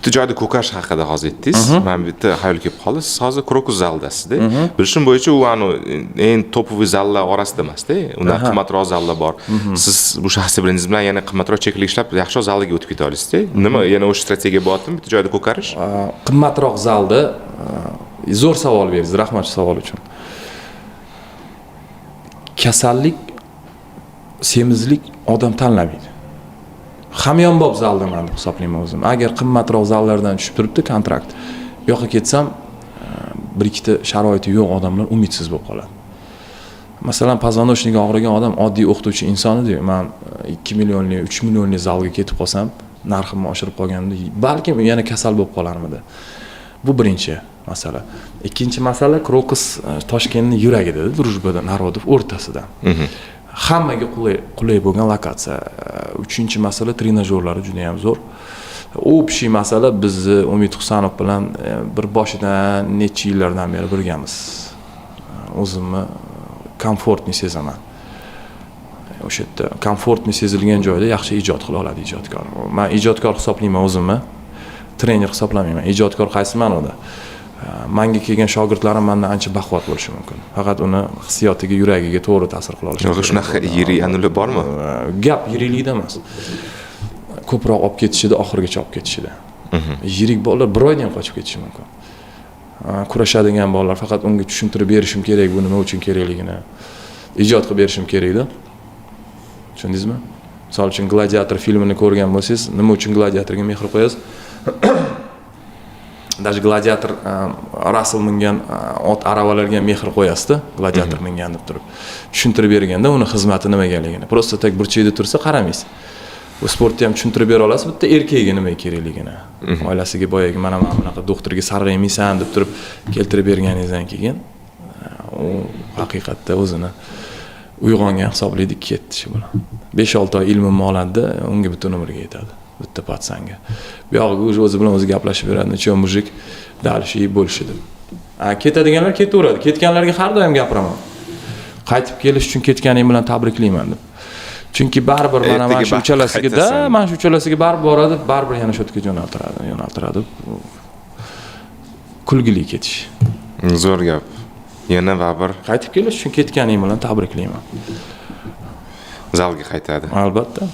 Bitta joyda ko'karish haqida hozir aytdingiz. Men bitta xayol kelib qoldi. Siz hozir Krokus zaldasizda. Bilishim bo'yicha u eng topoviy zallar orasida emas-da. Undan qimmatroq zallar bor. Siz bu shaxsiy brendingiz bilan yana qimmatroq cheklik ishlab, yaxshiroq zalga o'tib keta olasizda. Nima yana o'sha strategiya bo'lyaptimi bitta joyda ko'karish? Qimmatroq zalda zo'r savol berdingiz. Rahmat shu savol uchun. Kasallik, semizlik odam tanlamaydi. Hamyonbop zaldaman deb hisoblayman o'zim. Agar qimmatroq zallardan tushib turibdi kontrakt, bu yoqqa ketsam, bir ikkita sharoiti yo'q odamlar umidsiz bo'lib qoladi. Masalan, poзвоночниги og'rigan odam oddiy o'qituvchi inson edi. Men 2 millionlik, 3 millionlik zalga ketib qolsam, narximni oshirib qolganimda, balkim yana kasal bo'lib qolarmidi. Bu birinchi masala. Ikkinchi masala Krokus Toshkentning yuragida, Drujbada, Narodov o'rtasida. Hammaga qulay bo'lgan lokatsiya. Uchinchi masala trenajyorlari juda ham zo'r. Общий masala bizni Umid Husanov bilan bir boshidan necha yillardan beri birgamiz. O'zimni komfortni sezaman. O'sha yerda komfortni sezilgan joyda yaxshi ijod qila oladi ijodkor. Men ijodkor hisoblayman o'zimni. Trener hisoblamayman. Ijodkor qaysiman unda? Menga kelgan shogirdlarim mendan ancha baquvvat bo'lishi mumkin. Faqat uni hissiyotiga, yuragiga to'g'ri ta'sir qila olishi. Yo'q, shunaqa yiri anuli bormi? Gap yirilikda emas. Ko'proq olib ketishida, oxirigacha olib ketishida. Yirik bolalar bir oyda ham qochib ketishi mumkin. Kurashadigan bolalar faqat unga tushuntirib berishim kerak, bu nima uchun kerakligini. Ijod qilib berishim kerak-da. Tushundingizmi? Misol uchun Gladiator filmini ko'rgan bo'lsangiz, nima uchun Gladiatorga mehr qo'yasiz? Даже Gladiator Russell mingan ot aravalarga mehr qo'yasiz-da, Gladiator mingan deb turib. Tushuntirib berganda uni xizmati nimaligini. Просто tak burchakda tursa qaramaysiz. Bu sportni ham tushuntirib bera olasiz, bitta erkakga nima kerakligini. Oilasiga boyagi mana bunaqa doktorga sarg'aymaysan deb turib keltirib berganingizdan keyin u haqiqatda o'zini uyg'ongan hisoblaydi, ketdi shu bilan. 5-6 oy ilmimni oladi, unga butun umrga yetadi. Bitta patsanga. Bu yog'iga o'zi bilan o'zi gaplashib beradi, necha mujik dalishi bo'lishidi. Ketadiganlar ketaveradi. Ketganlarga har doim gapiraman. Qaytib kelish uchun ketganing bilan tabriklayman deb. Chunki baribir mana shu uchalasiga mana shu uchalasiga baribir boradi, baribir yana shu yerga yo'naltiradi. Kulgili ketish. Zo'r gap. Yana baribir qaytib kelish uchun ketganing bilan tabriklayman. Zalga qaytadi. Albatta.